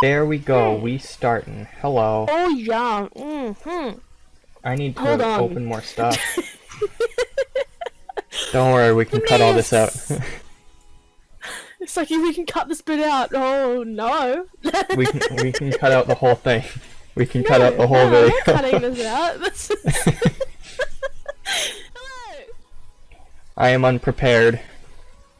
There we go, we startin'. Hello. Oh yeah. I need Hold to on. open more stuff. Don't worry, we can cut all this out. It's like we can cut this bit out. Oh no. we can cut out the whole thing. We can cut out the whole I'm video. not cutting this out. This is... Hello. I am unprepared.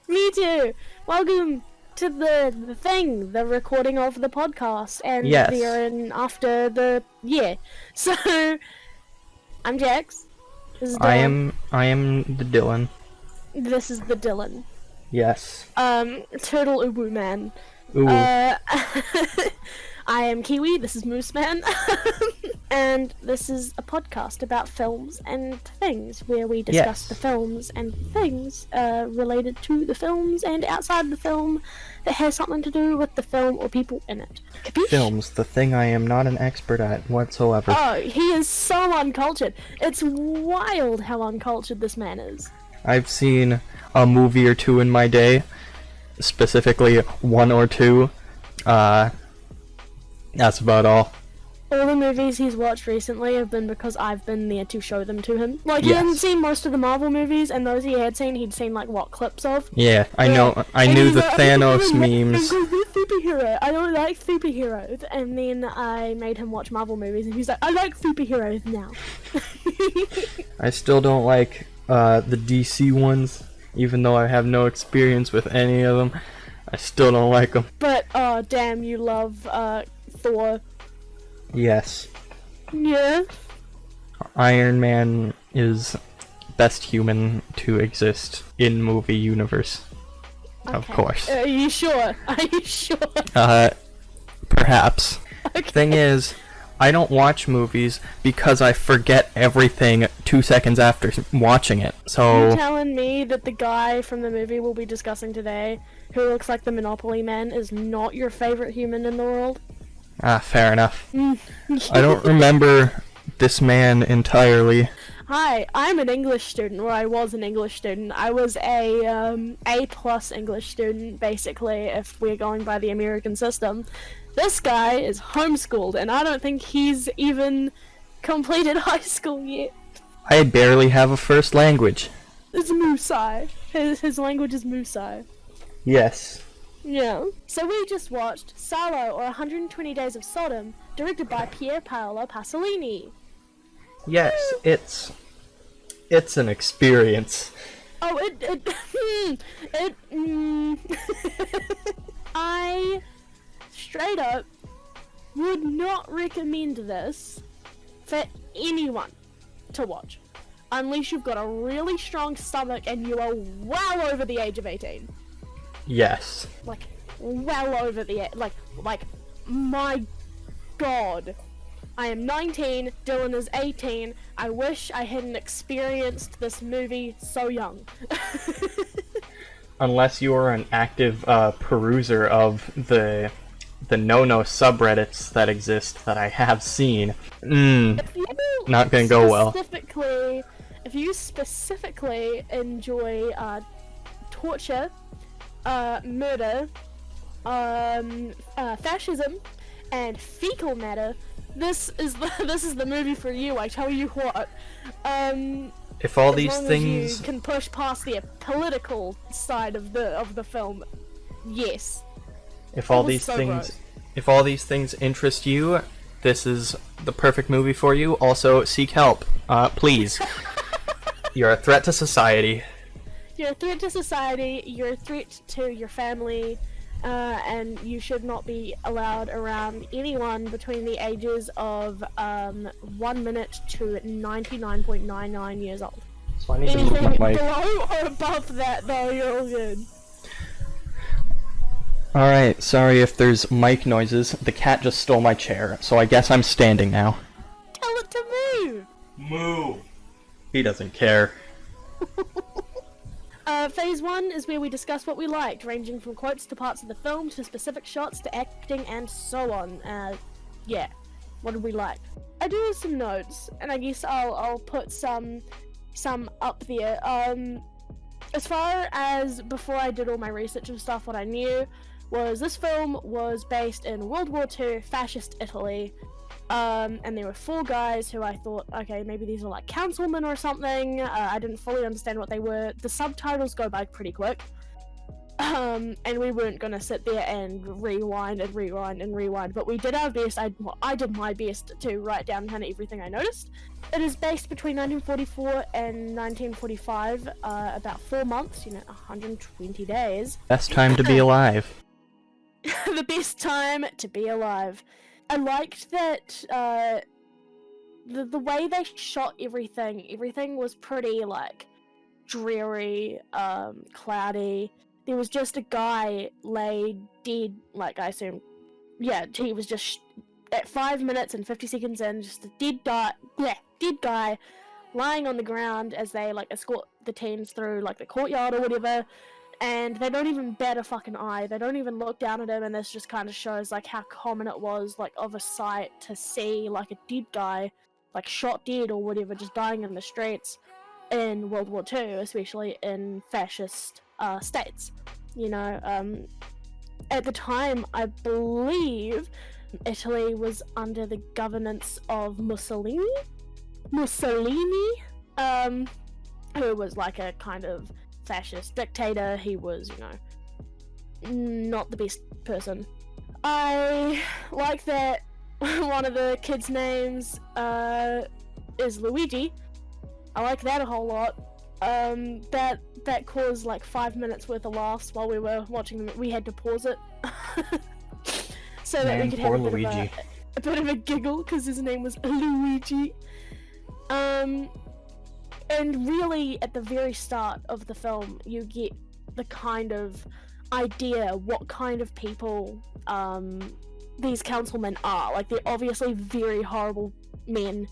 Me too. Welcome to the recording of the podcast, and Yes. we are in after the So, I'm Jax. This is Dylan. I am the Dylan. This is the Dylan. Yes. Turtle Ubu Man. Ooh. I am Kiwi, this is Moose Man, and this is a podcast about films and things, where we discuss Yes. the films and things related to the films and outside the film that has something to do with the film or people in it. Capiche? Films, the thing I am not an expert at whatsoever. Oh, he is so uncultured. It's wild how uncultured this man is. I've seen a movie or two in my day, specifically one or two. That's about all. All the movies he's watched recently have been because I've been there to show them to him. Like, he Yes. hadn't seen most of the Marvel movies, and those he had seen, he'd seen, like, what, clips of? Yeah, I know. I And knew he's the like, Thanos I'm memes. a superhero. I don't like superheroes. And then I made him watch Marvel movies, and he's like, I like superheroes now. I still don't like the DC ones, even though I have no experience with any of them. I still don't like them. But, oh, damn, you love, Thor. Yes. Yeah? Iron Man is best human to exist in movie universe. Of Okay. course. Are you sure? Are you sure? Perhaps. Okay. Thing is, I don't watch movies because I forget everything 2 seconds after watching it. You So, telling me that the guy from the movie we'll be discussing today, who looks like the Monopoly Man, is not your favorite human in the world? fair enough. I don't remember this man entirely. Hi, I'm an English student, or I was an English student. I was a A+ English student, basically, if we're going by the American system. This guy is homeschooled, and I don't think he's even completed high school yet. I barely have a first language. It's Musai. His language is Musai. Yes. Yeah. So we just watched Salo, or 120 Days of Sodom, directed by Pier Paolo Pasolini. Yes, it's an experience. Oh, I straight up would not recommend this for anyone to watch, unless you've got a really strong stomach and you are well over the age of 18. Yes. Like, well over the like, my god. I am 19, Dylan is 18. I wish I hadn't experienced this movie so young. Unless you are an active peruser of the no-no subreddits that exist that I have seen. If you Not gonna go well. If you specifically enjoy torture, murder, fascism, and fecal matter, this is the movie for you. I tell you what. If all As these long as things, you can push past the political side of the film, yes. if all was these so things, gross. if all these things interest you, this is the perfect movie for you. Also, seek help, please. You're a threat to society. You're a threat to society. You're a threat to your family. And you should not be allowed around anyone between the ages of 1 minute to 99.99 years old. So I need to move Anything my mic. below or above that, though, you're all good. Alright, sorry if there's mic noises. The cat just stole my chair, so I guess I'm standing now. Tell it to move! Move! He doesn't care. Phase 1 is where we discuss what we liked, ranging from quotes to parts of the film, to specific shots, to acting, and so on. Yeah. What did we like? I do have some notes, and I guess I'll put some up there. As far as before I did all my research and stuff, what I knew was this film was based in World War II fascist Italy. And there were 4 guys who I thought, okay, maybe these are like councilmen or something. I didn't fully understand what they were. The subtitles go by pretty quick. And we weren't gonna sit there and rewind, but we did our best. I did my best to write down kind of everything I noticed. It is based between 1944 and 1945, about 4 months, 120 days. Best time to be alive. The best time to be alive. I liked that the way they shot everything was pretty like dreary, cloudy. There was just a guy laid dead, like I assume, yeah, he was just at 5 minutes and 50 seconds in, just a dead guy lying on the ground as they like escort the teens through like the courtyard or whatever. And they don't even bat a fucking eye. They don't even look down at him, and this just kind of shows like how common it was, like of a sight to see like a dead guy, like shot dead or whatever, just dying in the streets in World War II, especially in fascist states. At the time, I believe Italy was under the governance of Mussolini, who was like a kind of fascist dictator. He was, not the best person. I like that one of the kids' names is Luigi. I like that a whole lot. That caused like 5 minutes worth of laughs while we were watching them. We had to pause it so that we could have a bit of a giggle because his name was Luigi. And really, at the very start of the film, you get the kind of idea what kind of people these councilmen are. Like, they're obviously very horrible men.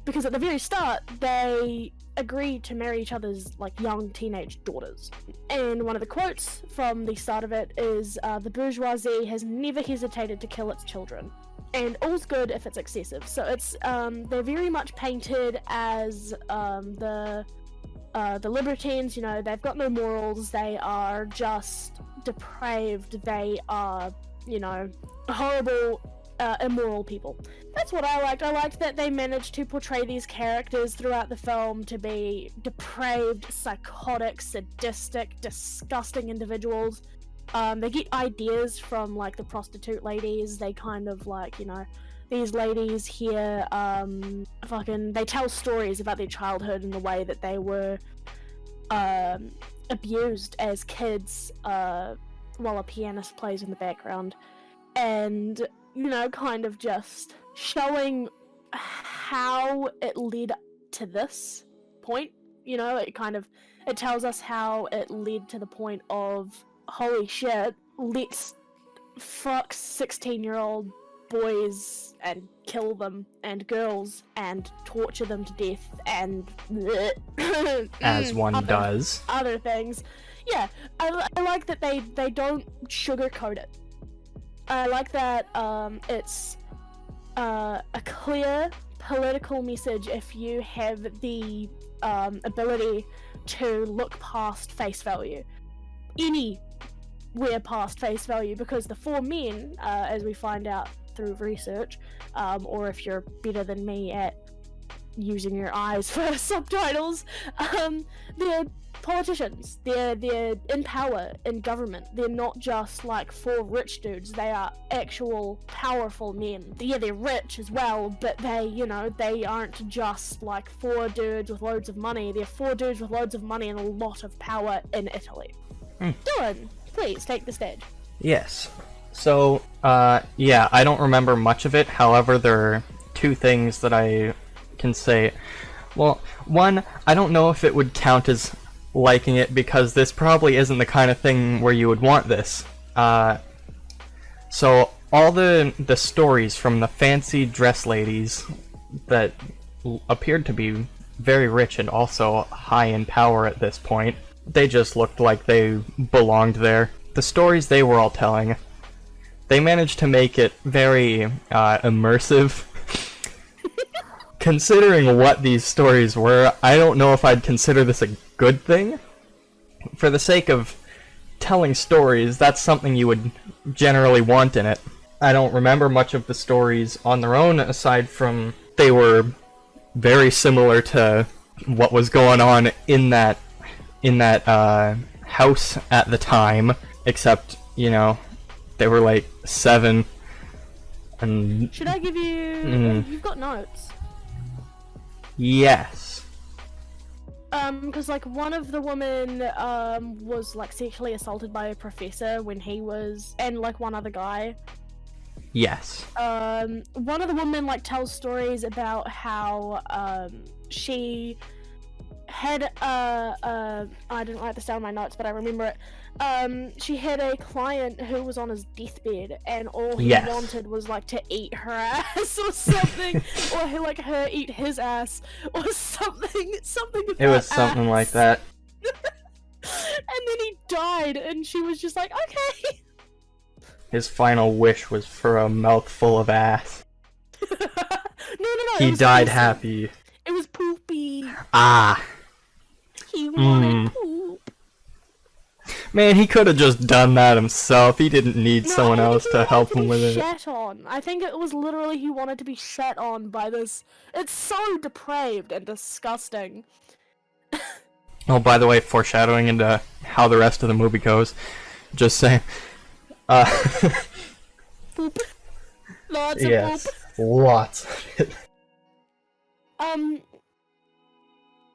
Because at the very start, they agreed to marry each other's, like, young teenage daughters. And one of the quotes from the start of it is, the bourgeoisie has never hesitated to kill its children. And all's good if it's excessive. So it's they're very much painted as the libertines. They've got no morals. They are just depraved. They are horrible, immoral people. That's what I liked. I liked that they managed to portray these characters throughout the film to be depraved, psychotic, sadistic, disgusting individuals. They get ideas from like the prostitute ladies. They kind of like, these ladies here, they tell stories about their childhood and the way that they were abused as kids while a pianist plays in the background. And, kind of just showing how it led to this point. It tells us how it led to the point of, holy shit, let's fuck 16-year-old boys and kill them, and girls, and torture them to death, and as one does. Other things. Yeah, I like that they don't sugarcoat it. I like that it's a clear political message if you have the ability to look past face value. Anywhere past face value, because the 4 men, as we find out through research, or if you're better than me at using your eyes for subtitles, they're politicians. They're in power, in government. They're not just like 4 rich dudes. They are actual powerful men. Yeah, they're rich as well, but they aren't just like 4 dudes with loads of money. They're 4 dudes with loads of money and a lot of power in Italy. Dylan, please take the stage. Yes. So, yeah, I don't remember much of it. However, there are 2 things that I can say. Well, one, I don't know if it would count as liking it, because this probably isn't the kind of thing where you would want this. So, all the stories from the fancy dress ladies that appeared to be very rich and also high in power at this point, they just looked like they belonged there. The stories they were all telling, they managed to make it very immersive. Considering what these stories were, I don't know if I'd consider this a good thing. For the sake of telling stories, that's something you would generally want in it. I don't remember much of the stories on their own, aside from they were very similar to what was going on in that house at the time, except, you know, they were like 7. And should I give you? You've got notes. Yes. Because like one of the women was like sexually assaulted by a professor when he was, and like one other guy. Yes. One of the women like tells stories about how she had I didn't write this down in my notes, but I remember it. She had a client who was on his deathbed, and all he wanted was like to eat her ass or something, or like her eat his ass or something. It was something like that. And then he died, and she was just like, okay. His final wish was for a mouthful of ass. No. He died happy. It was poopy. Ah. He wanted poop. Man, he could have just done that himself. He didn't need someone else to help him with it. Shat on. I think it was literally he wanted to be shat on by this. It's so depraved and disgusting. Oh, by the way, foreshadowing into how the rest of the movie goes. Just saying. Poop. Lots of poop. Lots of it.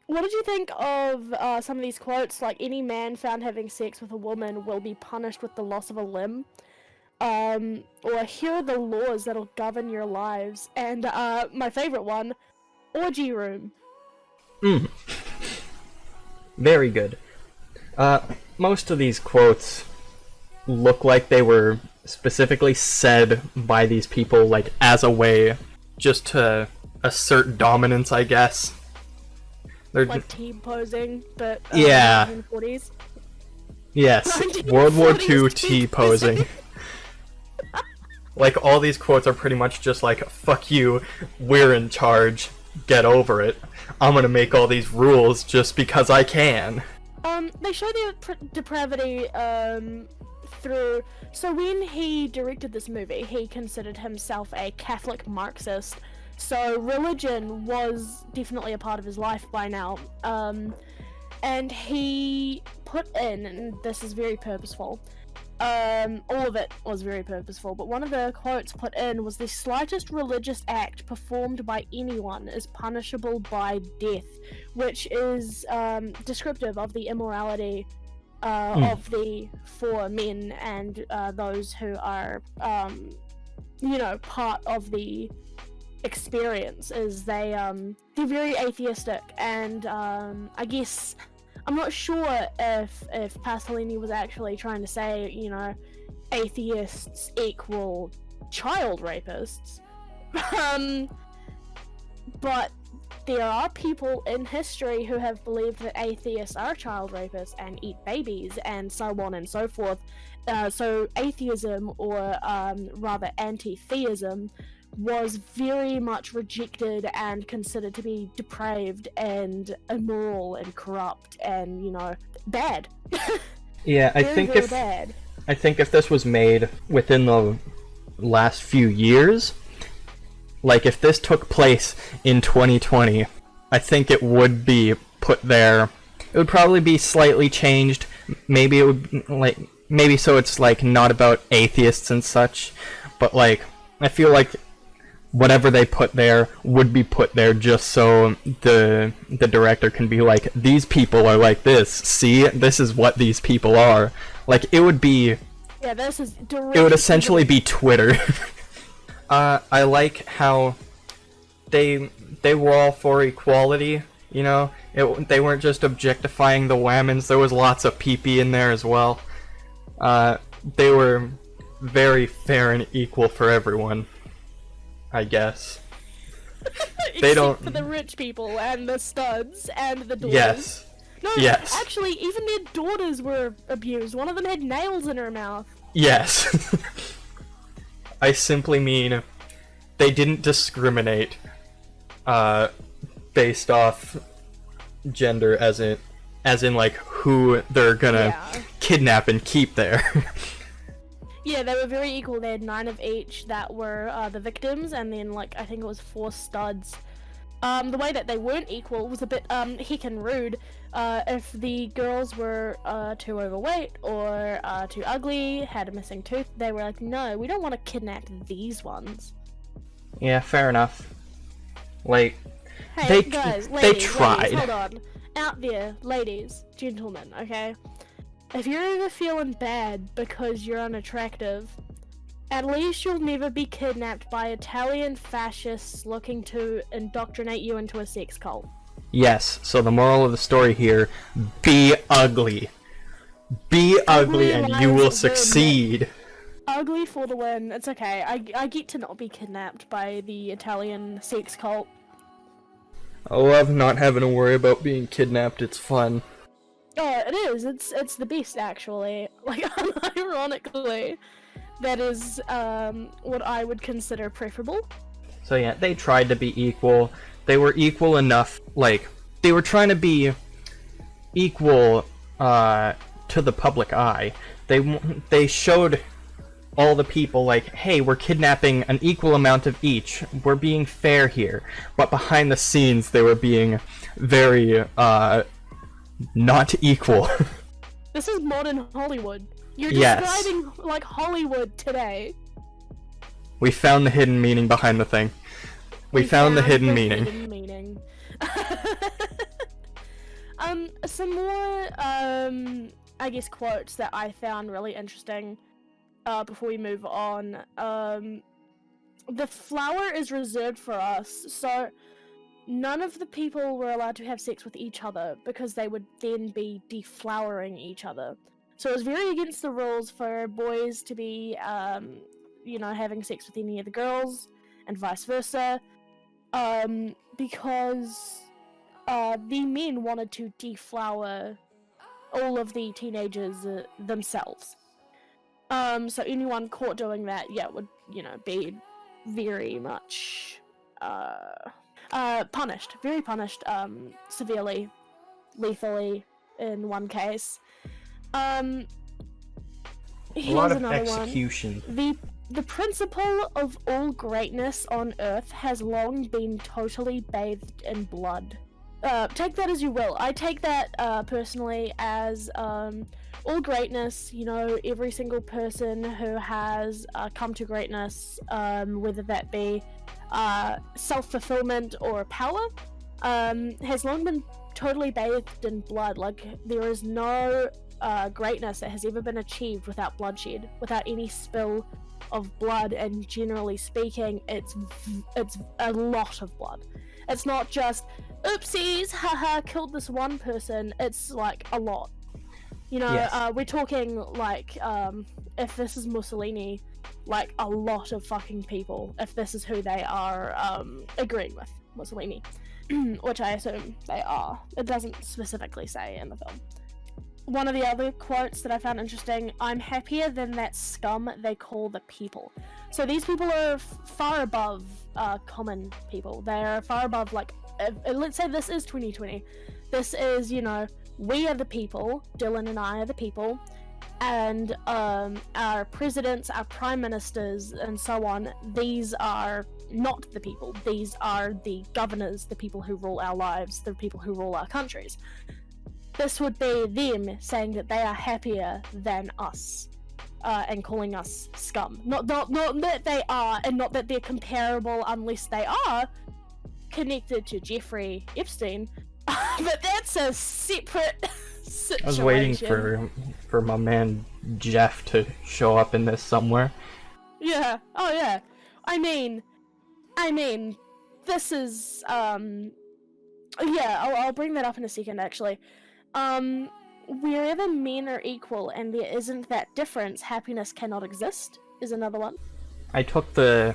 What did you think of some of these quotes? Like, any man found having sex with a woman will be punished with the loss of a limb. Or here are the laws that'll govern your lives. And my favorite one, orgy room. Very good. Most of these quotes look like they were specifically said by these people, like, as a way just to assert dominance, I guess. They're like team posing, but yeah. 1940s. Yes, World War II T-posing. Like, all these quotes are pretty much just like, fuck you, we're in charge, get over it. I'm gonna make all these rules just because I can. They show the depravity, through... So when he directed this movie, he considered himself a Catholic Marxist. So religion was definitely a part of his life by now. And he put in, and this is very purposeful, all of it was very purposeful, but one of the quotes put in was, the slightest religious act performed by anyone is punishable by death, which is descriptive of the immorality of the four men and those who are, you know, part of the experience. Is they're very atheistic, and I guess I'm not sure if Pasolini was actually trying to say, you know, atheists equal child rapists, but there are people in history who have believed that atheists are child rapists and eat babies and so on and so forth. So atheism, or rather anti-theism, was very much rejected and considered to be depraved and immoral and corrupt and, you know, bad. Yeah, I think if this was made within the last few years, like if this took place in 2020, I think it would be put there. It would probably be slightly changed. Maybe it would, like, maybe so it's like not about atheists and such, but like I feel like whatever they put there would be put there just so the director can be like, these people are like this. See, this is what these people are. Like, it would be. Yeah, this is. It would essentially be Twitter. I like how they were all for equality. You know, they weren't just objectifying the whammons. There was lots of pee-pee in there as well. They were very fair and equal for everyone, I guess. They don't. For the rich people and the studs and the daughters. Yes. No, yes. Actually, even their daughters were abused. One of them had nails in her mouth. Yes. I simply mean they didn't discriminate based off gender, as in as in like who they're gonna Yeah. kidnap and keep there. Yeah, they were very equal. They had 9 of each that were the victims, and then like I think it was 4 studs. The way that they weren't equal was a bit heckin' rude. If the girls were too overweight or too ugly, had a missing tooth, they were like, no, we don't want to kidnap these ones. Yeah, fair enough. Like, Hey, they guys, they ladies, tried. ladies, hold on. Out there, ladies, gentlemen, okay? If you're ever feeling bad because you're unattractive, at least you'll never be kidnapped by Italian fascists looking to indoctrinate you into a sex cult. Yes, so the moral of the story here, be ugly. Be ugly and you will succeed. Ugly for the win. It's okay. I get to not be kidnapped by the Italian sex cult. I love not having to worry about being kidnapped, it's fun. Oh, it is. It's the best, actually. Like, ironically, that is what I would consider preferable. So yeah, they tried to be equal. They were equal enough, like, they were trying to be equal to the public eye. They showed all the people, like, hey, we're kidnapping an equal amount of each. We're being fair here. But behind the scenes, they were being very, not equal. This is modern Hollywood. You're Yes. describing, like, Hollywood today. We found the hidden meaning behind the thing. We found the hidden meaning. Hidden meaning. Some more, I guess, quotes that I found really interesting before we move on. The flower is reserved for us, so none of the people were allowed to have sex with each other because they would then be deflowering each other. So it was very against the rules for boys to be, having sex with any of the girls, and vice versa, because the men wanted to deflower all of the teenagers themselves. So anyone caught doing that, would, be very much, punished, very punished, severely, lethally, in one case. Here's another execution. one. The principle of all greatness on Earth has long been totally bathed in blood. Take that as you will. I take that, personally as, all greatness, every single person who has come to greatness, whether that be self-fulfillment or power, has long been totally bathed in blood. Like, there is no greatness that has ever been achieved without bloodshed, without any spill of blood, and generally speaking, it's a lot of blood. It's not just, oopsies, haha, killed this one person, it's like a lot. Yes. We're talking, like, if this is Mussolini, like, a lot of fucking people, if this is who they are agreeing with, Mussolini. Which I assume they are. It doesn't specifically say in the film. One of the other quotes that I found interesting, I'm happier than that scum they call the people. So these people are far above common people. They are far above, like, let's say this is 2020. This is, we are the people, Dylan and I are the people, and our presidents, our prime ministers, and so on, these are not the people. These are the governors, the people who rule our lives, the people who rule our countries. This would be them saying that they are happier than us, and calling us scum. Not that they are, and not that they're comparable unless they are connected to Jeffrey Epstein, but that's a separate situation. I was waiting for my man Jeff to show up in this somewhere. Yeah. Oh yeah. I mean, this is I'll bring that up in a second, actually. Wherever men are equal and there isn't that difference, happiness cannot exist, is another one. I took the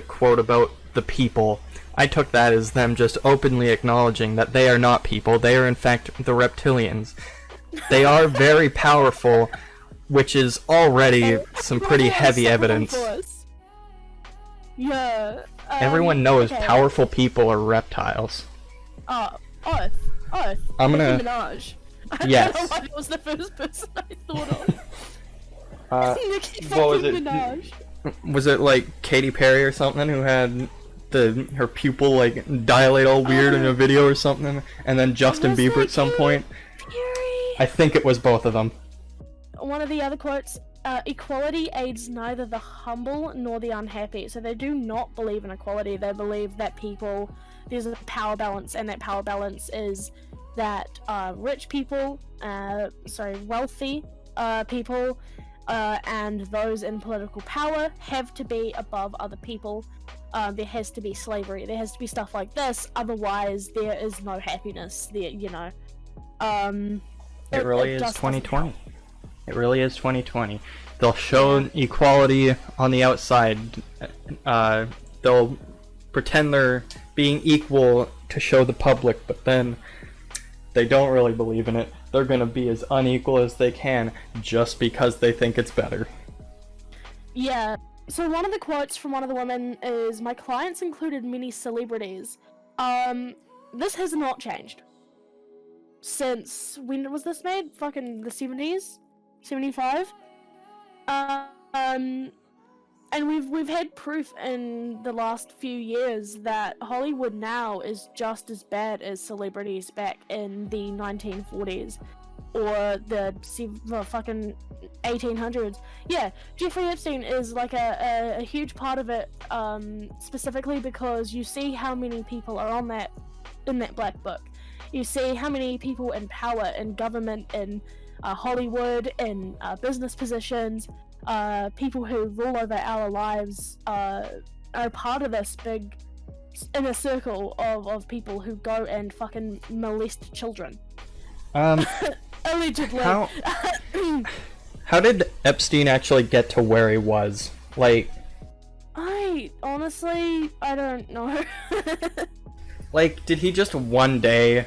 quote about the people, I took that as them just openly acknowledging that they are not people, they are in fact the reptilians. They are very powerful, which is already some pretty heavy evidence. Yeah. Everyone knows okay. powerful people are reptiles. Earth. I'm Nicki gonna... Minaj. Yes. I don't know why that was the first person I thought of. Nicki what was fucking it? Minaj. Was it like Katy Perry or something who had her pupil like dilate all weird in a video or something, and then Justin Was Bieber that at some Katy point? Perry? I think it was both of them. One of the other quotes, equality aids neither the humble nor the unhappy. So they do not believe in equality. They believe that there's a power balance, and that power balance is that rich people, wealthy people, and those in political power have to be above other people. There has to be slavery. There has to be stuff like this. Otherwise, there is no happiness. There, you know. It really is 2020. It really is 2020. They'll show equality on the outside. They'll pretend they're being equal to show the public, but then they don't really believe in it. They're gonna be as unequal as they can just because they think it's better. Yeah. So one of the quotes from one of the women is, "My clients included many celebrities." This has not changed. Since when was this made? Fucking the 70s? 75? And we've had proof in the last few years that Hollywood now is just as bad as celebrities back in the 1940s or the fucking 1800s. Yeah, Jeffrey Epstein is like a huge part of it, specifically because you see how many people are in that black book. You see how many people in power, in government, in Hollywood, in business positions, people who rule over our lives are part of this big inner circle of people who go and fucking molest children. Allegedly. How did Epstein actually get to where he was? Like, I don't know. like, did he just one day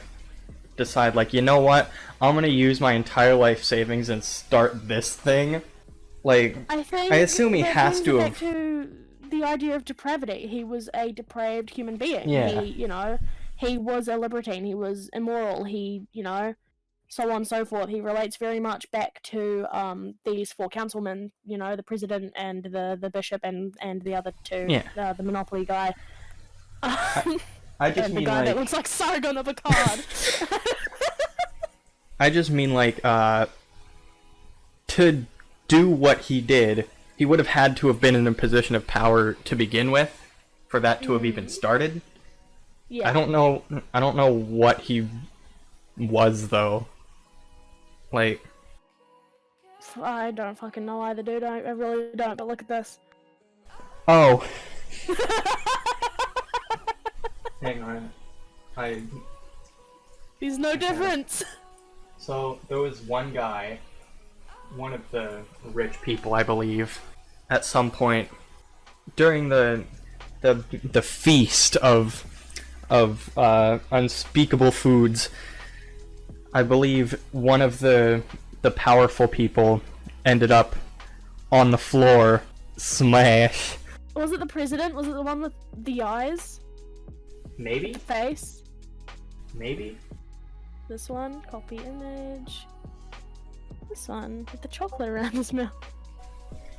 decide, like, you know what? I'm gonna use my entire life savings and start this thing? Like, I assume he has to have. Back to the idea of depravity. He was a depraved human being. Yeah. He was a libertine. He was immoral. He, so on and so forth. He relates very much back to these four councilmen. The president and the bishop and the other two. Yeah. The Monopoly guy. I just and mean the guy like. that looks like Sargon of Akkad. I just mean like to do what he did, he would have had to have been in a position of power to begin with, for that to have even started. Yeah. I don't know what he was though. Like, I don't fucking know either, dude. I really don't. But look at this. oh. Hang on. There's no difference. So there was one guy, one of the rich people, I believe, at some point during the feast of unspeakable foods. I believe one of the powerful people ended up on the floor, smash. Was it the president? Was it the one with the eyes? Maybe? The face? Maybe? This one, copy image. This one, with the chocolate around his mouth.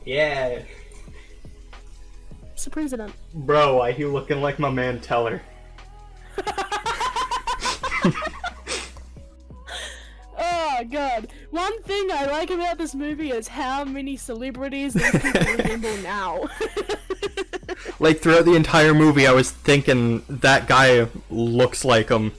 Yeah. It's the president. Bro, why you looking like my man Teller? Oh god. One thing I like about this movie is how many celebrities these people resemble now. Like, throughout the entire movie, I was thinking, that guy looks like him,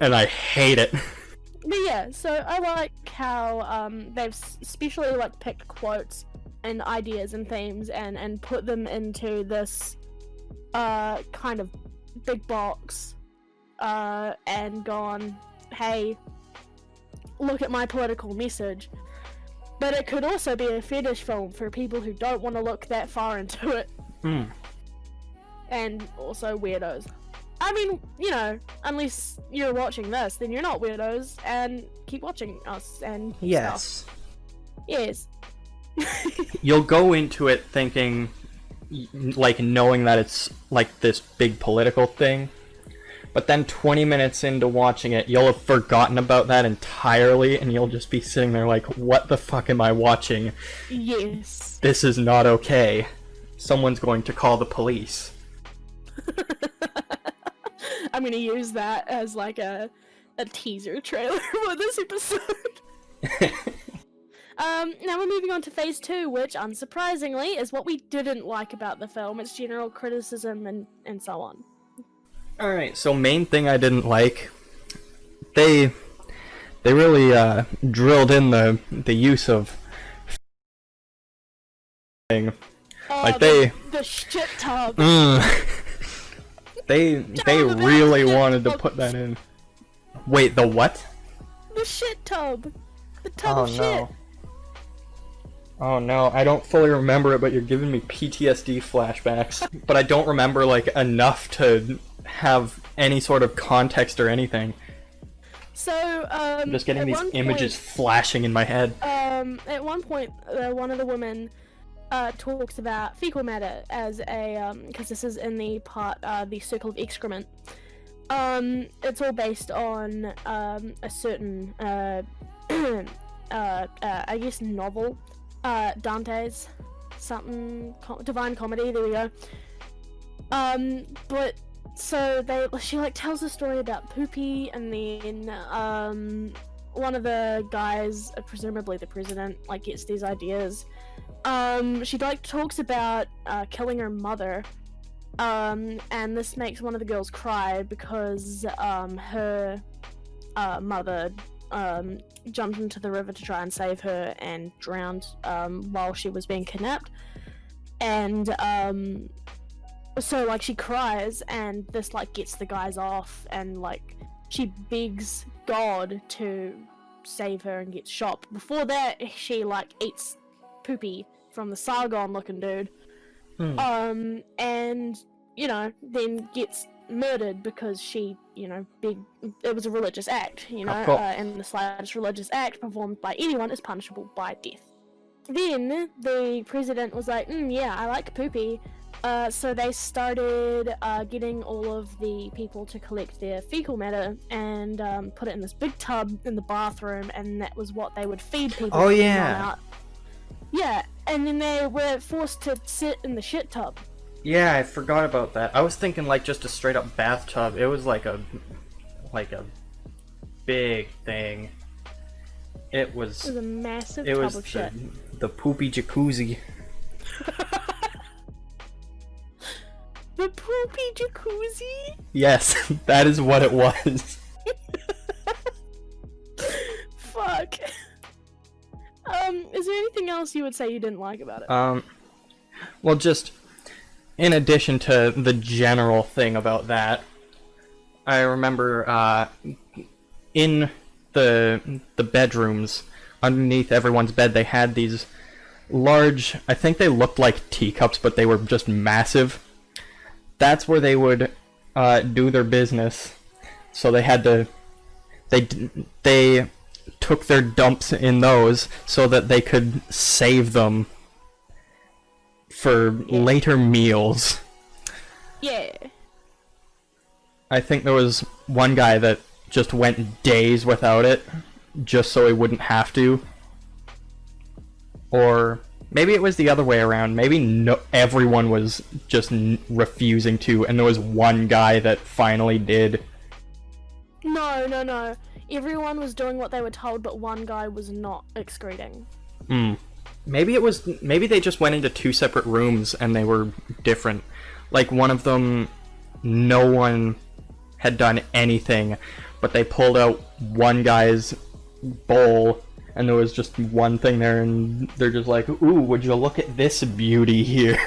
and I hate it. But yeah, so I like how they've specially like picked quotes and ideas and themes and put them into this kind of big box and gone, hey, look at my political message. But it could also be a fetish film for people who don't want to look that far into it. And also weirdos. I mean, unless you're watching this, then you're not weirdos, and keep watching us and Yes. stuff. Yes. You'll go into it thinking, like, knowing that it's, like, this big political thing, But then 20 minutes into watching it, you'll have forgotten about that entirely, and you'll just be sitting there like, what the fuck am I watching? Yes. This is not okay. Someone's going to call the police. I'm gonna use that as like a teaser trailer for this episode. Now we're moving on to phase 2, which, unsurprisingly, is what we didn't like about the film. It's general criticism and so on. Alright, so main thing I didn't like, they really drilled in the use of thing. Like the shit tub. They really wanted to put that in. Wait, the what? The shit tub. The tub of shit. Oh no, I don't fully remember it, but you're giving me PTSD flashbacks. But I don't remember like enough to have any sort of context or anything. So, I'm just getting these images flashing in my head. At one point, one of the women talks about fecal matter as a, because this is in the part, the circle of excrement. It's all based on, a certain, I guess novel, Dante's, something, Divine Comedy, there we go. But, so she like tells a story about Poopy, and then, one of the guys, presumably the president, like gets these ideas. She like talks about killing her mother, and this makes one of the girls cry because her mother jumped into the river to try and save her and drowned while she was being kidnapped, and so like she cries, and this like gets the guys off, and like she begs God to save her and gets shot. Before that, she like eats Poopy from the Sargon looking dude, and you know, then gets murdered because she, you know, it was a religious act, you know, and the slightest religious act performed by anyone is punishable by death. Then the president was like, yeah, I like Poopy. So they started getting all of the people to collect their fecal matter and put it in this big tub in the bathroom, and that was what they would feed people. Oh yeah. Yeah, and then they were forced to sit in the shit tub. Yeah, I forgot about that. I was thinking like just a straight up bathtub. It was like a big thing. It was a massive tub of shit. The poopy jacuzzi. The poopy jacuzzi? Yes, that is what it was. Fuck. Is there anything else you would say you didn't like about it? Well, just in addition to the general thing about that, I remember in the bedrooms underneath everyone's bed, they had these large, I think they looked like teacups, but they were just massive. That's where they would do their business. So they had to, they took their dumps in those so that they could save them for later meals. Yeah. I think there was one guy that just went days without it, just so he wouldn't have to. Or maybe it was the other way around. Maybe everyone was just refusing to, and there was one guy that finally did. No. Everyone was doing what they were told, but one guy was not excreting. Maybe they just went into two separate rooms and they were different. Like one of them, no one had done anything, but they pulled out one guy's bowl and there was just one thing there, and they're just like, ooh, would you look at this beauty here?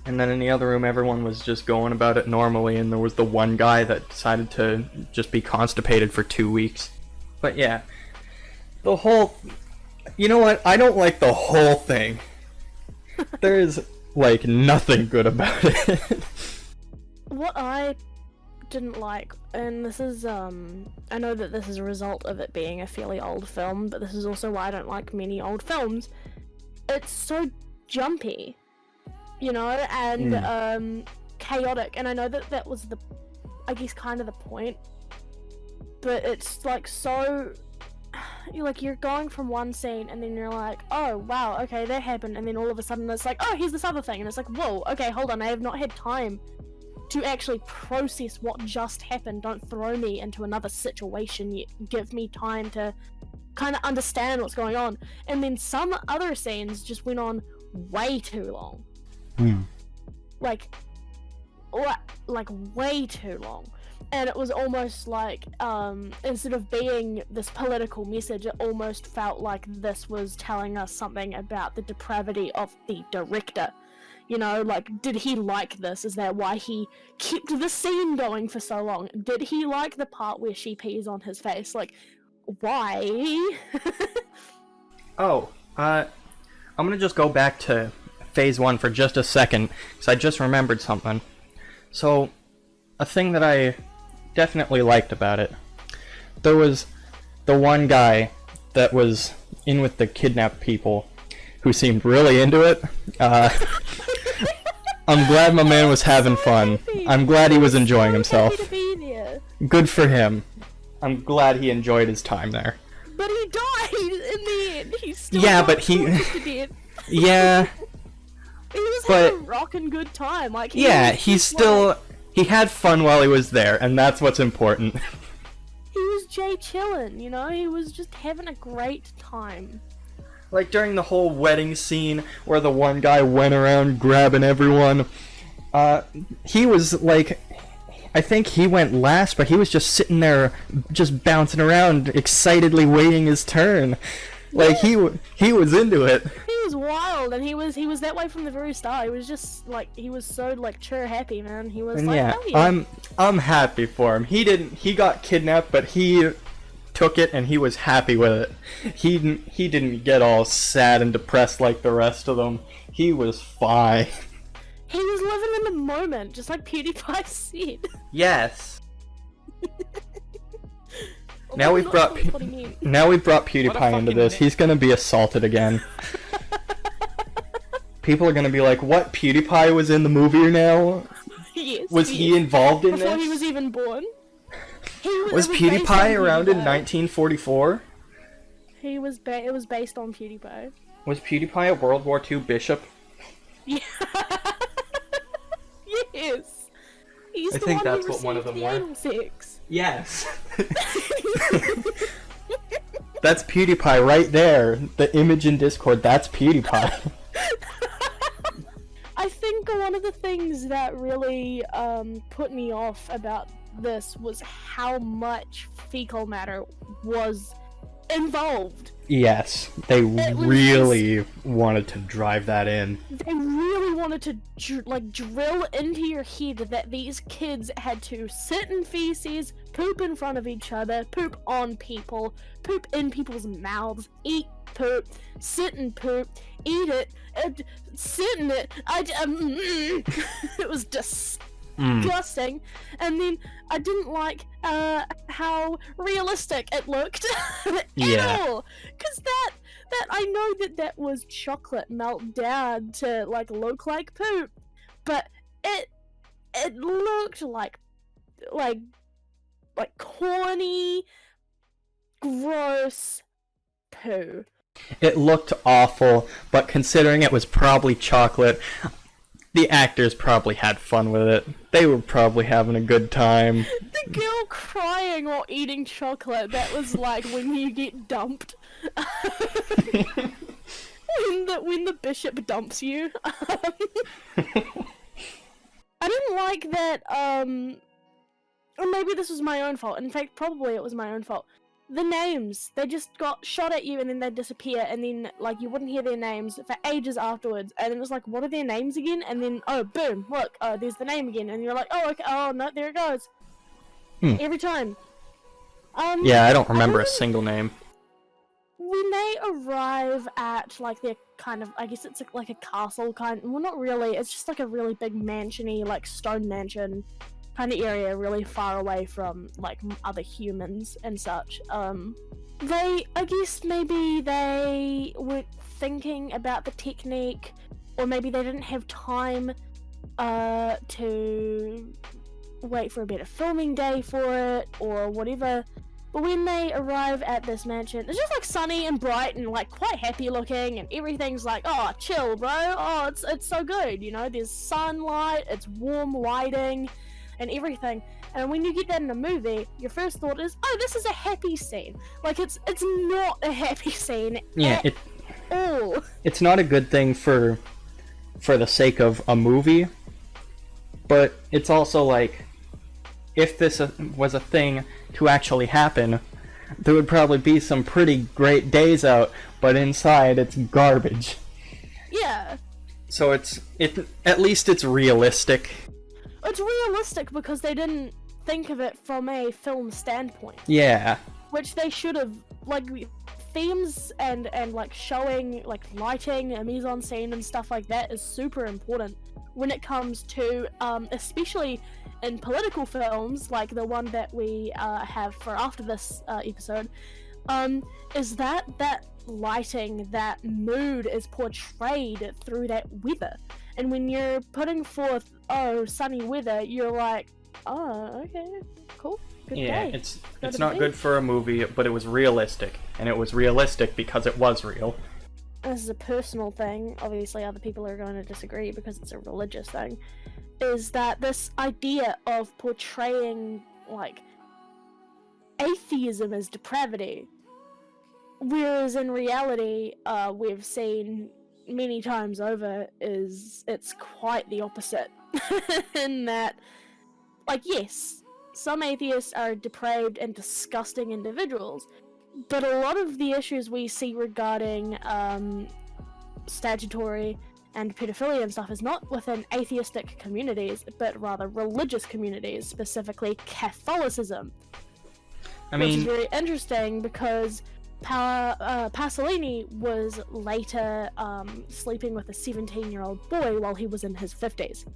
And then in the other room, everyone was just going about it normally, and there was the one guy that decided to just be constipated for 2 weeks. But yeah, the whole... You know what? I don't like the whole thing. There's, like, nothing good about it. What I didn't like, and this is, I know that this is a result of it being a fairly old film, but this is also why I don't like many old films. It's so jumpy, you know, and chaotic, and I know that that was the I guess, kind of the point. But it's like so, you're going from one scene and then you're like, oh wow, okay, that happened, and then all of a sudden it's like, oh, here's this other thing, and it's like, whoa, okay, hold on, I have not had time to actually process what just happened. Don't throw me into another situation yet. Give me time to kind of understand what's going on. And then some other scenes just went on way too long. Like way too long. And it was almost like, instead of being this political message, it almost felt like this was telling us something about the depravity of the director. You know, like, did he like this? Is that why he kept the scene going for so long? Did he like the part where she pees on his face? Like, why? I'm gonna just go back to phase 1 for just a second, because I just remembered something. So, a thing that I definitely liked about it, there was the one guy that was in with the kidnapped people who seemed really into it. I'm glad my man was having fun. I'm glad he was enjoying himself. Happy to be there. Good for him. I'm glad he enjoyed his time there. But he died in the end. He's still dead. Yeah. He was having a rockin' good time. Like, he had fun while he was there, and that's what's important. He was Jay chillin', you know? He was just having a great time. Like, during the whole wedding scene where the one guy went around grabbing everyone, he was, like, I think he went last, but he was just sitting there, just bouncing around, excitedly waiting his turn. Like, he was into it. He was wild, and he was that way from the very start. He was just, like, he was so, like, cheer happy, man. He was, like, hell yeah. I'm happy for him. He got kidnapped, but he took it and he was happy with it. He didn't get all sad and depressed like the rest of them. He was fine. He was living in the moment, just like PewDiePie said. Yes. Now we've brought PewDiePie into this. He's gonna be assaulted again. People are gonna be like, "What? PewDiePie was in the movie now? Yes. Was he involved in this? Before he was even born." Was PewDiePie around in 1944? It was based on PewDiePie. Was PewDiePie a World War II bishop? Yeah. Yes. I think that's what one of them were. Sex. Yes. That's PewDiePie right there. The image in Discord, that's PewDiePie. I think one of the things that really put me off about this was how much fecal matter was involved. Yes, they really wanted to drive that in. They really wanted to drill into your head that these kids had to sit in feces, poop in front of each other, poop on people, poop in people's mouths, eat poop, sit and poop, eat it, sit in it. It was disgusting. And then I didn't like how realistic it looked at all, because that I know that was chocolate melt down to like look like poop, but it looked like corny, gross poo. It looked awful, but considering it was probably chocolate, the actors probably had fun with it. They were probably having a good time. The girl crying while eating chocolate, that was like when you get dumped. when the bishop dumps you. I didn't like that, or maybe this was my own fault. In fact, probably it was my own fault. The names, they just got shot at you and then they'd disappear, and then like you wouldn't hear their names for ages afterwards, and it was like, what are their names again? And then, oh boom, look, oh there's the name again, and you're like, oh okay, oh no, there it goes. Every time. Yeah, I don't remember a single name. When they arrive at like their kind of, I guess it's like a castle kind, well not really, it's just like a really big mansion-y, like stone mansion kind of area, really far away from like other humans and such. I guess maybe they weren't thinking about the technique, or maybe they didn't have time to wait for a better filming day for it, or whatever. But when they arrive at this mansion, it's just like sunny and bright and like quite happy looking, and everything's like, oh, chill, bro. Oh, it's so good, you know. There's sunlight, it's warm lighting, and everything. And when you get that in a movie, your first thought is, oh, this is a happy scene. Like it's not a happy scene. Yeah, at all. It's not a good thing for the sake of a movie, but it's also like, if this was a thing to actually happen, there would probably be some pretty great days out, but inside it's garbage. Yeah. So at least it's realistic. It's realistic because they didn't think of it from a film standpoint. Yeah. Which they should have, like, themes and like showing like lighting and mise-en-scene and stuff like that is super important when it comes to especially in political films like the one that we have for after this episode, is that lighting, that mood is portrayed through that weather. And when you're putting forth, oh, sunny weather, you're like, oh, okay, cool, good day. It's not good for a movie, but it was realistic, and it was realistic because it was real. This is a personal thing, obviously other people are going to disagree because it's a religious thing, is that this idea of portraying, like, atheism as depravity, whereas in reality, we've seen many times over, it's quite the opposite. In that, like, yes, some atheists are depraved and disgusting individuals, but a lot of the issues we see regarding statutory and pedophilia and stuff is not within atheistic communities, but rather religious communities, specifically Catholicism. I mean, which is very interesting because Pasolini was later sleeping with a 17-year-old boy while he was in his 50s.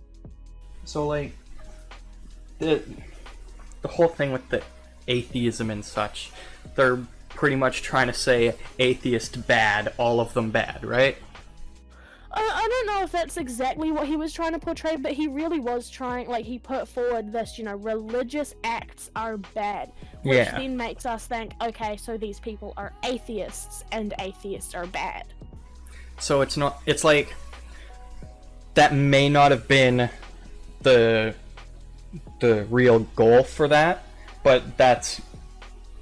So, like, the whole thing with the atheism and such, they're pretty much trying to say atheist bad, all of them bad, right? I don't know if that's exactly what he was trying to portray, but he really was trying, like, he put forward this, you know, religious acts are bad, which then makes us think, okay, so these people are atheists, and atheists are bad. So it's like, that may not have been the real goal for that, but that's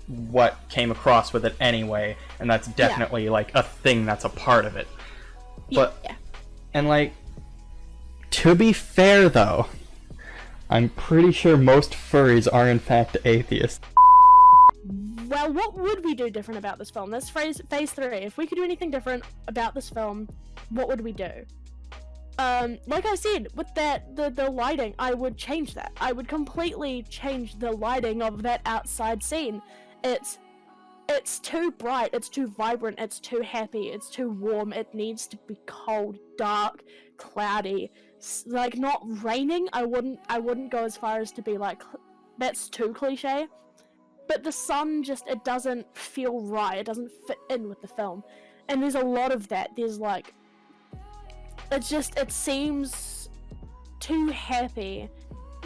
what came across with it anyway, and that's definitely like a thing that's a part of it. But and like, to be fair though, I'm pretty sure most furries are in fact atheists. Well, what would we do different about this film? That's phase 3. If we could do anything different about this film, what would we do? Like I said, with the lighting, I would change that. I would completely change the lighting of that outside scene. It's too bright, it's too vibrant, it's too happy, it's too warm, it needs to be cold, dark, cloudy, like not raining. I wouldn't go as far as to be like, that's too cliche, but the sun just, it doesn't feel right, it doesn't fit in with the film, and there's a lot of that. There's like, it seems too happy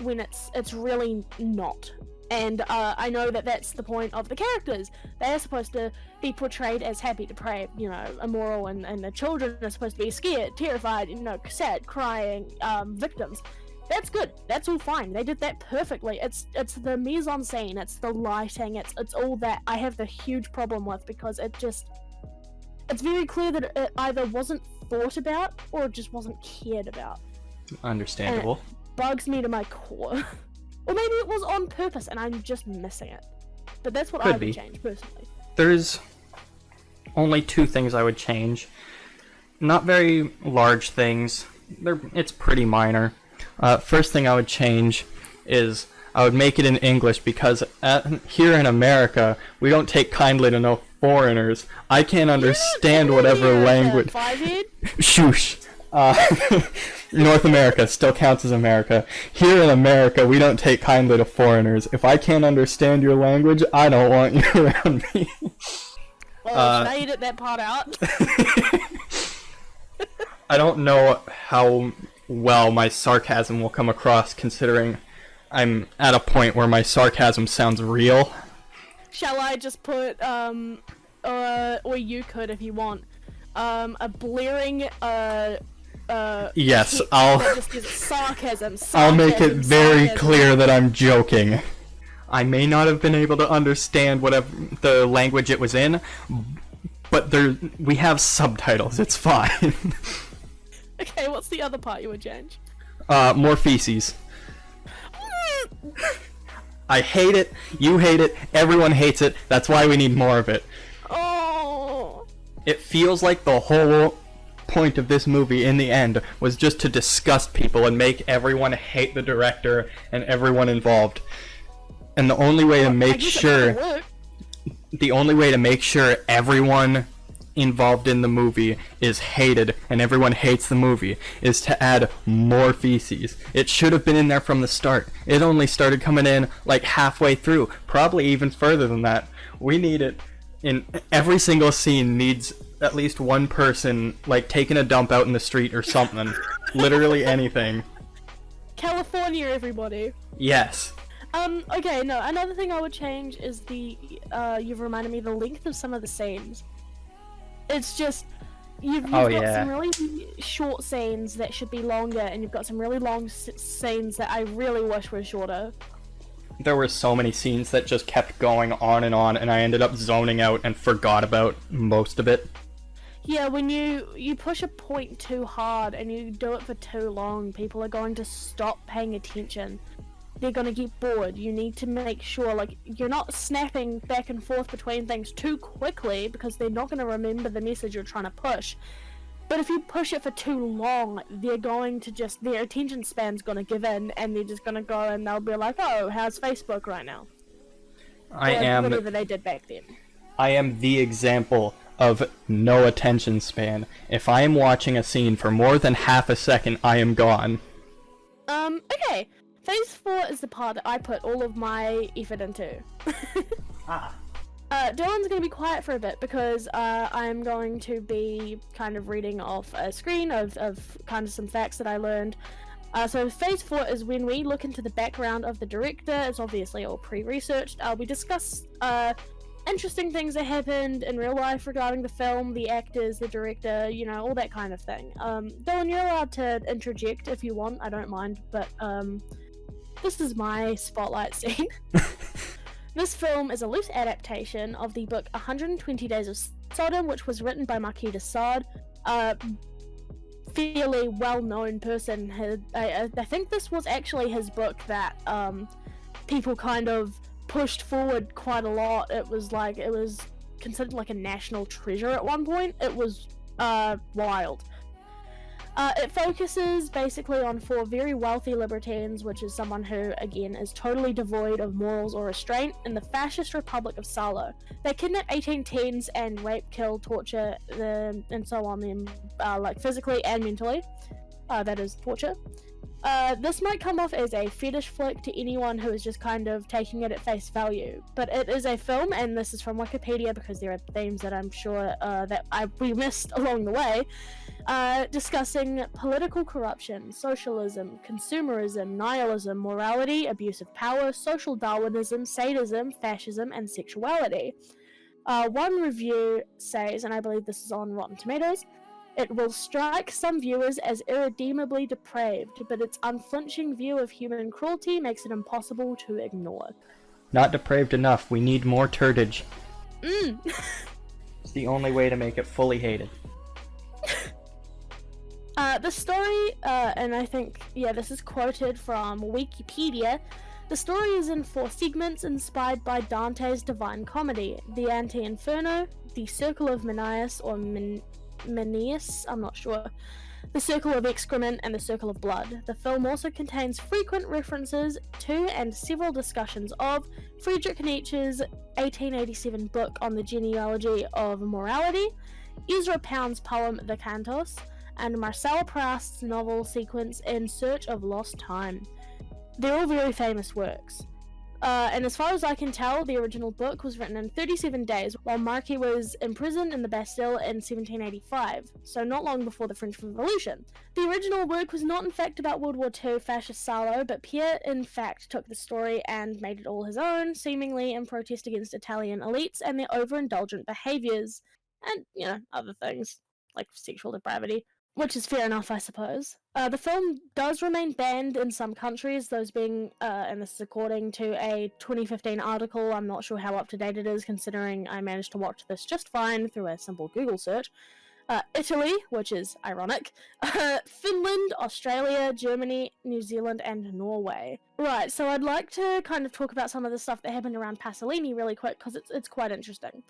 when it's really not. And I know that that's the point of the characters. They are supposed to be portrayed as happy, depraved, you know, immoral, and the children are supposed to be scared, terrified, you know, sad, crying, victims. That's good. That's all fine. They did that perfectly. It's the mise-en-scene, it's the lighting, it's all that I have the huge problem with, because it's very clear that it either wasn't thought about or it just wasn't cared about. Understandable. And it bugs me to my core. Or maybe it was on purpose and I'm just missing it. But that's what I would change, personally. There's only 2 things I would change. Not very large things. It's pretty minor. First thing I would change is I would make it in English, because here in America, we don't take kindly to no foreigners. I can't understand whatever language... Shush! North America still counts as America. Here in America, we don't take kindly to foreigners. If I can't understand your language, I don't want you around me. Well, should I edit that part out? I don't know how well my sarcasm will come across, considering I'm at a point where my sarcasm sounds real. Shall I just put, or you could if you want, a blaring, yes, text I'll that just uses sarcasm, I'll make it very sarcasm. clear that I'm joking. I may not have been able to understand whatever the language it was in, but we have subtitles, it's fine. Okay, what's the other part you would change? More feces. I hate it, you hate it, everyone hates it, that's why we need more of it. Oh. It feels like the whole point of this movie in the end was just to disgust people and make everyone hate the director and everyone involved. And the only way to make sure everyone involved in the movie is hated and everyone hates the movie is to add more feces. It should have been in there from the start. It only started coming in like halfway through, probably even further than that. We need it in every single scene. Needs at least one person like taking a dump out in the street or something. Literally anything. California, everybody. Yes. Okay, no, another thing I would change is you've reminded me the length of some of the scenes. It's just, you've got some really short scenes that should be longer, and you've got some really long scenes that I really wish were shorter. There were so many scenes that just kept going on, and I ended up zoning out and forgot about most of it. Yeah, when you push a point too hard and you do it for too long, people are going to stop paying attention. They're gonna get bored. You need to make sure, like, you're not snapping back and forth between things too quickly because they're not gonna remember the message you're trying to push. But if you push it for too long, they're going to their attention span's gonna give in, and they're just gonna go and they'll be like, oh, how's Facebook right now? Whatever they did back then. I am the example of no attention span. If I am watching a scene for more than half a second, I am gone. Okay. Phase 4 is the part that I put all of my effort into. Dylan's going to be quiet for a bit because I'm going to be kind of reading off a screen of kind of some facts that I learned. So phase 4 is when we look into the background of the director. It's obviously all pre-researched. We discuss interesting things that happened in real life regarding the film, the actors, the director, you know, all that kind of thing. Dylan, you're allowed to interject if you want, I don't mind, but this is my spotlight scene. This film is a loose adaptation of the book 120 Days of Sodom, which was written by Marquis de Sade, a fairly well-known person. I think this was actually his book that people kind of pushed forward quite a lot. It was considered like a national treasure at one point. It was wild. It focuses basically on 4 very wealthy libertines, which is someone who, again, is totally devoid of morals or restraint, in the fascist republic of Salo. They kidnap 18 teens and rape, kill, torture, and so on them, like physically and mentally. That is torture. This might come off as a fetish flick to anyone who is just kind of taking it at face value, but it is a film, and this is from Wikipedia because there are themes that I'm sure that we missed along the way, discussing political corruption, socialism, consumerism, nihilism, morality, abuse of power, social Darwinism, sadism, fascism, and sexuality. One review says, and I believe this is on Rotten Tomatoes, it will strike some viewers as irredeemably depraved, but its unflinching view of human cruelty makes it impossible to ignore. Not depraved enough, we need more turdage. It's the only way to make it fully hated. The story, and I think, this is quoted from Wikipedia. The story is in 4 segments inspired by Dante's Divine Comedy, the Ante-Inferno, the Circle of Menenius, or Menenius, I'm not sure, the Circle of Excrement, and the Circle of Blood. The film also contains frequent references to and several discussions of Friedrich Nietzsche's 1887 book on the genealogy of morality, Ezra Pound's poem The Cantos, and Marcel Proust's novel sequence In Search of Lost Time. They're all very famous works. And as far as I can tell, the original book was written in 37 days, while Marquis was imprisoned in the Bastille in 1785, so not long before the French Revolution. The original work was not in fact about World War II fascist Salo, but Pierre in fact took the story and made it all his own, seemingly in protest against Italian elites and their overindulgent behaviours, and, other things, like sexual depravity. Which is fair enough, I suppose. The film does remain banned in some countries, those being, and this is according to a 2015 article, I'm not sure how up to date it is considering I managed to watch this just fine through a simple Google search. Italy, which is ironic, Finland, Australia, Germany, New Zealand, and Norway. Right, so I'd like to kind of talk about some of the stuff that happened around Pasolini really quick, because it's quite interesting.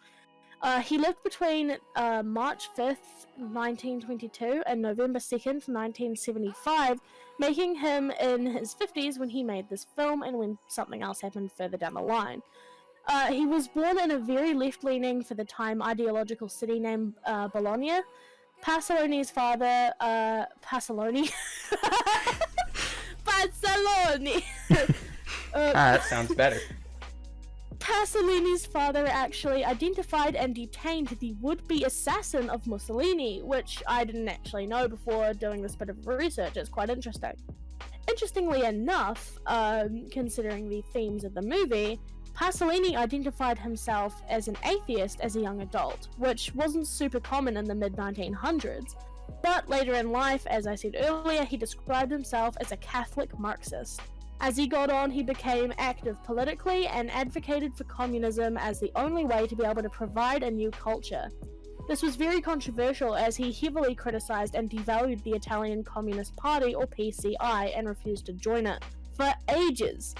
He lived between March 5th, 1922 and November 2nd, 1975, making him in his 50s when he made this film and when something else happened further down the line. He was born in a very left-leaning, for the time, ideological city named Bologna. Pasolini's father, Pasolini. Pasolini! That sounds better. Pasolini's father actually identified and detained the would-be assassin of Mussolini, which I didn't actually know before doing this bit of research. It's quite interesting. Interestingly enough, considering the themes of the movie, Pasolini identified himself as an atheist as a young adult, which wasn't super common in the mid-1900s. But later in life, as I said earlier, he described himself as a Catholic Marxist. As he got on, he became active politically and advocated for communism as the only way to be able to provide a new culture. This was very controversial as he heavily criticized and devalued the Italian Communist Party, or PCI, and refused to join it for ages.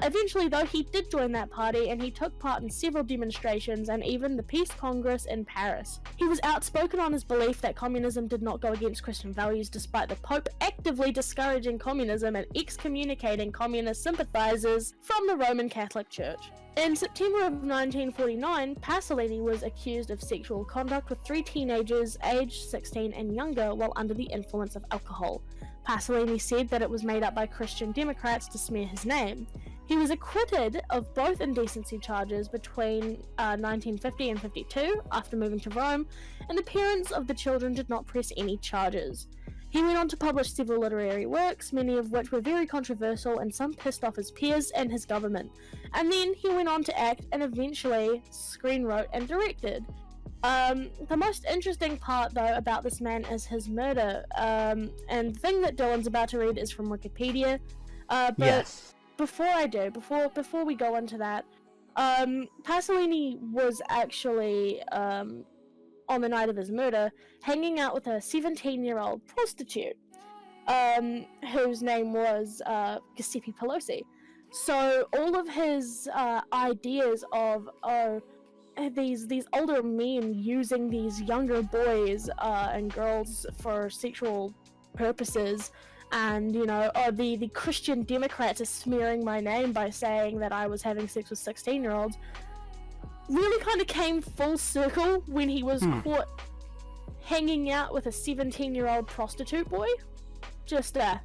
Eventually, though, he did join that party and he took part in several demonstrations and even the Peace Congress in Paris. He was outspoken on his belief that communism did not go against Christian values, despite the Pope actively discouraging communism and excommunicating communist sympathizers from the Roman Catholic Church. In September of 1949, Pasolini was accused of sexual conduct with 3 teenagers aged 16 and younger while under the influence of alcohol. Pasolini said that it was made up by Christian Democrats to smear his name. He was acquitted of both indecency charges between 1950 and 52 after moving to Rome, and the parents of the children did not press any charges. He went on to publish several literary works, many of which were very controversial and some pissed off his peers and his government. And then he went on to act and eventually screenwrote and directed. The most interesting part, though, about this man is his murder. And the thing that Dylan's about to read is from Wikipedia. But yes. Before we go into that, Pasolini was actually, on the night of his murder, hanging out with a 17-year-old prostitute, whose name was Giuseppe Pelosi. So all of his ideas of these older men using these younger boys and girls for sexual purposes, and the Christian Democrats are smearing my name by saying that I was having sex with 16-year-olds, really kind of came full circle when he was caught hanging out with a 17-year-old prostitute boy. Just a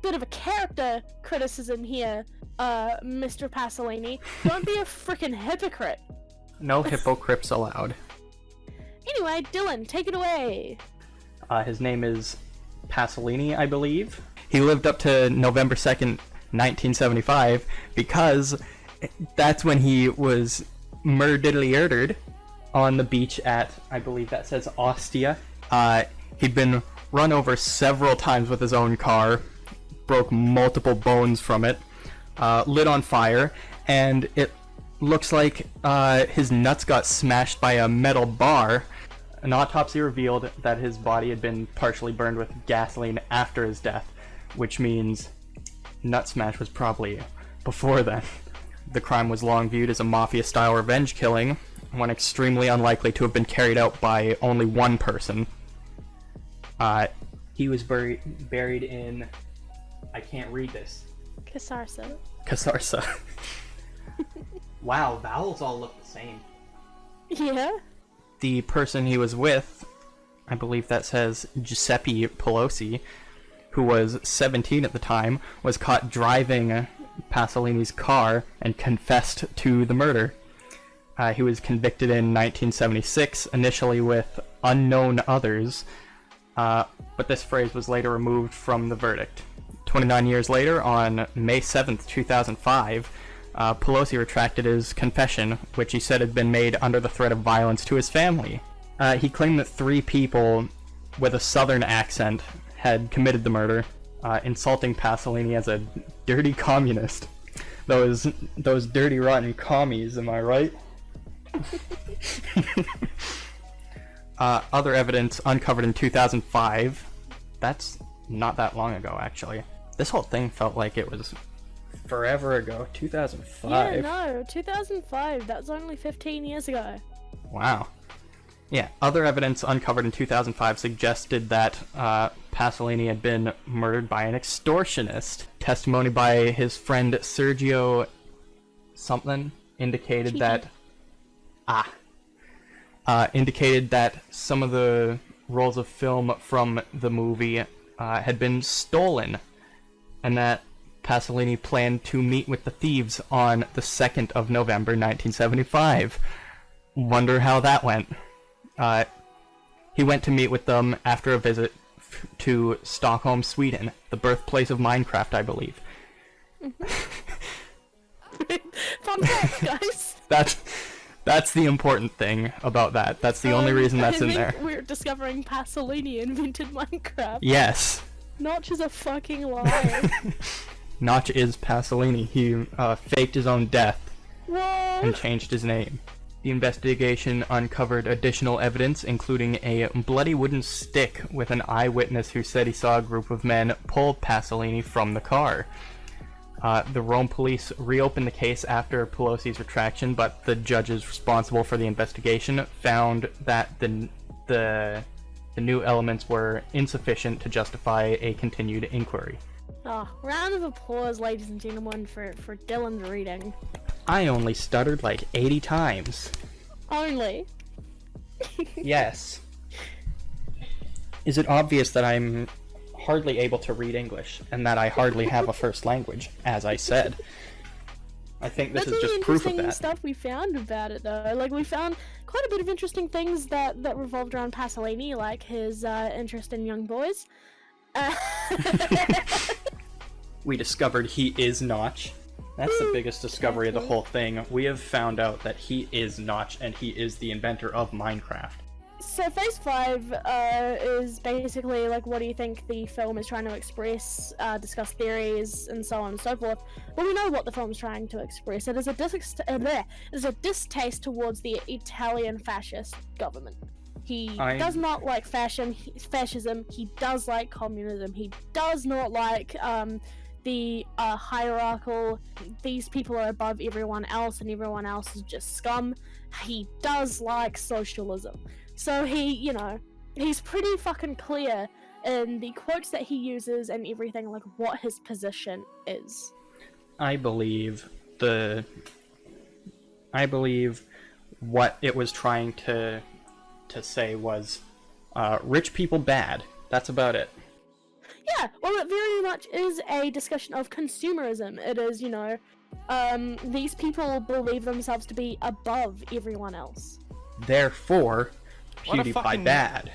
bit of a character criticism here, Mr. Pasolini. Don't be a freaking hypocrite. No hypocrites allowed. Anyway, Dylan, take it away. His name is Pasolini, I believe. He lived up to November 2nd, 1975, because that's when he was murdered on the beach at, I believe that says Ostia. He'd been run over several times with his own car, broke multiple bones from it, lit on fire, and it looks like his nuts got smashed by a metal bar. An autopsy revealed that his body had been partially burned with gasoline after his death, which means nut smash was probably before then. The crime was long viewed as a mafia-style revenge killing, one extremely unlikely to have been carried out by only one person. He was buried in... I can't read this. Casarsa. Wow, vowels all look the same. Yeah? The person he was with, I believe that says Giuseppe Pelosi, who was 17 at the time, was caught driving Pasolini's car and confessed to the murder. He was convicted in 1976, initially with unknown others, but this phrase was later removed from the verdict. 29 years later, on May 7th, 2005, Pelosi retracted his confession, which he said had been made under the threat of violence to his family. He claimed that 3 people with a southern accent had committed the murder, insulting Pasolini as a dirty communist. Those dirty, rotten commies, am I right? Other evidence uncovered in 2005. That's not that long ago, actually. This whole thing felt like it was forever ago. 2005. Yeah, no, 2005. That's only 15 years ago. Wow. Yeah, other evidence uncovered in 2005 suggested that Pasolini had been murdered by an extortionist. Testimony by his friend Sergio something indicated that some of the rolls of film from the movie had been stolen, and that Pasolini planned to meet with the thieves on the 2nd of November 1975. Wonder how that went. He went to meet with them after a visit to Stockholm, Sweden, the birthplace of Minecraft, I believe. Fun fact, guys. That's the important thing about that. That's the only reason that's in there. We're discovering Pasolini invented Minecraft. Yes. Notch is a fucking liar. Notch is Pasolini. He faked his own death What? and changed his name. The investigation uncovered additional evidence, including a bloody wooden stick with an eyewitness who said he saw a group of men pull Pasolini from the car. The Rome police reopened the case after Pelosi's retraction, but the judges responsible for the investigation found that the new elements were insufficient to justify a continued inquiry. Oh, round of applause, ladies and gentlemen, for Dylan's reading. I only stuttered like 80 times. Only? Yes. Is it obvious that I'm hardly able to read English, and that I hardly have a first language, as I said? I think this is just proof of that. That's the stuff we found about it, though. Like, we found quite a bit of interesting things that revolved around Pasolini, like his interest in young boys. We discovered he is Notch. That's the biggest discovery of the whole thing. We have found out that he is Notch, and he is the inventor of Minecraft. So Phase 5 is basically like, what do you think the film is trying to express, discuss theories, and so on and so forth. Well, we know what the film is trying to express. It is a distaste towards the Italian fascist government. He does not like fascism, he does like communism, he does not like the hierarchical, these people are above everyone else and everyone else is just scum. He does like socialism. So he's pretty fucking clear in the quotes that he uses and everything, like what his position is. I believe what it was trying to say was rich people bad. That's about it. Yeah, well, it very much is a discussion of consumerism. It is, these people believe themselves to be above everyone else. Therefore, PewDiePie bad.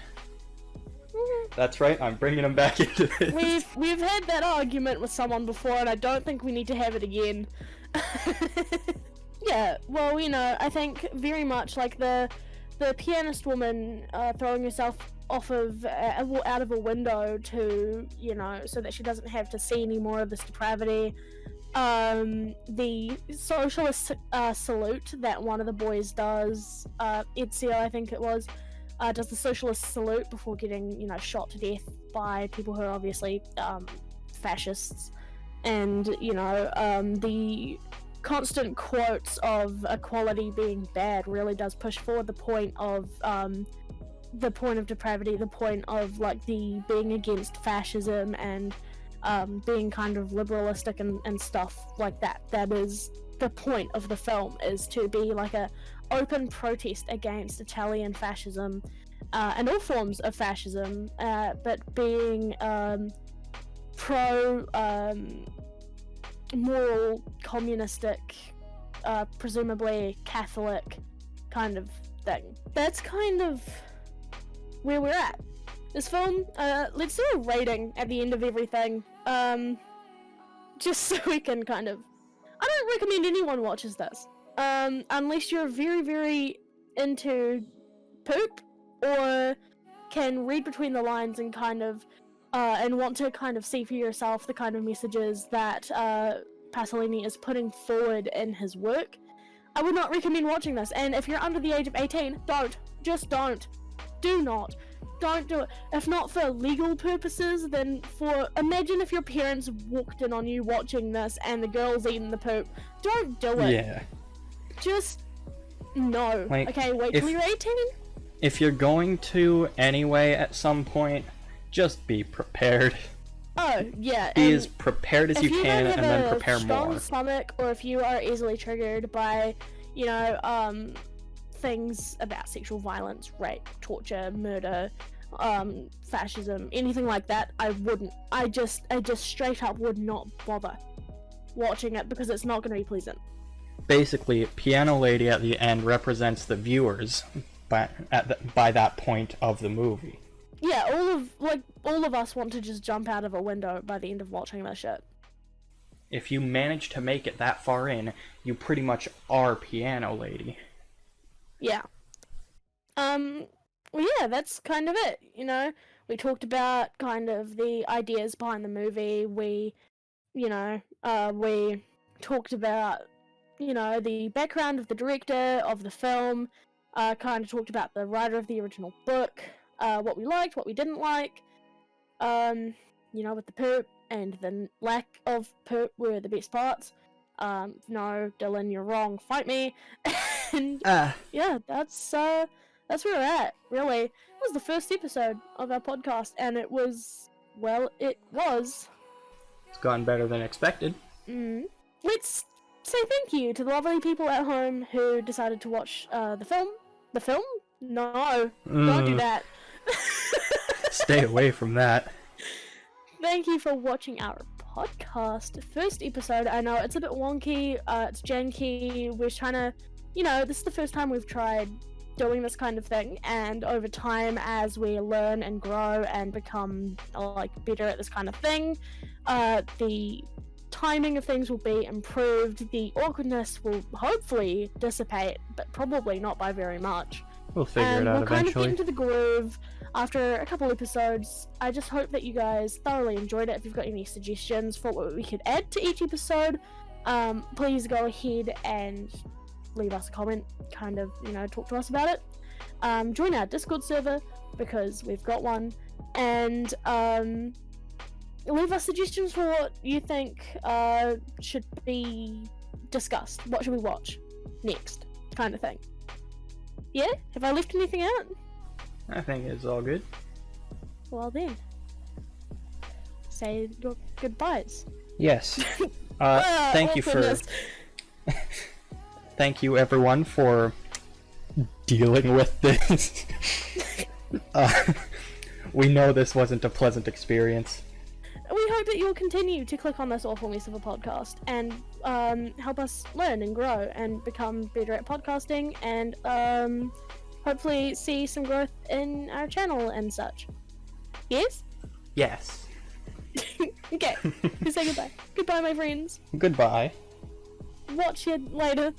That's right, I'm bringing him back into this. We've had that argument with someone before, and I don't think we need to have it again. Yeah, well, I think very much like the pianist woman throwing herself off of out of a window to so that she doesn't have to see any more of this depravity. The socialist salute that one of the boys does, Ezio, I think it was, does the socialist salute before getting shot to death by people who are obviously fascists, and the constant quotes of equality being bad really does push forward the point of depravity, the point of like the being against fascism and being kind of liberalistic and stuff like that. That is the point of the film, is to be like a open protest against Italian fascism and all forms of fascism, but being pro moral, communistic, presumably Catholic kind of thing. That's kind of where we're at. This film, let's do a rating at the end of everything, just so we can kind of... I don't recommend anyone watches this, unless you're very, very into poop, or can read between the lines and kind of, and want to kind of see for yourself the kind of messages that Pasolini is putting forward in his work. I would not recommend watching this, and if you're under the age of 18, don't. Just don't. Do not. Don't do it. If not for legal purposes, then for... Imagine if your parents walked in on you watching this and the girl's eating the poop. Don't do it. Yeah. Just... no. Like, okay, wait till you're 18? If you're going to anyway at some point, just be prepared. Oh, yeah. Be as prepared as you can, and then prepare more. If you have a strong stomach, or if you are easily triggered by, you know, things about sexual violence, rape, torture, murder, fascism, anything like that, I wouldn't. I just straight up would not bother watching it, because it's not going to be pleasant. Basically, Piano Lady at the end represents the viewers by that point of the movie. Yeah, all of us want to just jump out of a window by the end of watching this shit. If you manage to make it that far in, you pretty much are Piano Lady. Yeah. Well, yeah, that's kind of it, you know? We talked about kind of the ideas behind the movie, we talked about, you know, the background of the director of the film, kind of talked about the writer of the original book, what we liked, what we didn't like, you know, with the poop and the lack of poop were the best parts. No, Dylan, you're wrong, fight me. And yeah, that's where we're at, really. It was the first episode of our podcast, and it was... It's gone better than expected. Let's say thank you to the lovely people at home who decided to watch the film. The film? No, don't do that. Stay away from that. Thank you for watching our podcast. First episode, I know it's a bit wonky, it's janky, we're trying to, you know, this is the first time we've tried doing this kind of thing, and over time, as we learn and grow and become, like, better at this kind of thing, the timing of things will be improved, the awkwardness will hopefully dissipate, but probably not by very much. We'll figure it out we'll kind of eventually. get into the groove after a couple episodes. I just hope that you guys thoroughly enjoyed it. If you've got any suggestions for what we could add to each episode, please go ahead and leave us a comment, kind of, you know, talk to us about it. Join our Discord server, because we've got one, and leave us suggestions for what you think should be discussed. What should we watch next, kind of thing. Yeah? Have I left anything out? I think it's all good. Well then, say your goodbyes. Yes. Thank you for... Thank you everyone for dealing with this. We know this wasn't a pleasant experience. We hope that you'll continue to click on this awful mess of a podcast and help us learn and grow and become better at podcasting, and hopefully see some growth in our channel and such. Yes? Yes. Okay, let's say goodbye. Goodbye, my friends. Goodbye. Watch you later.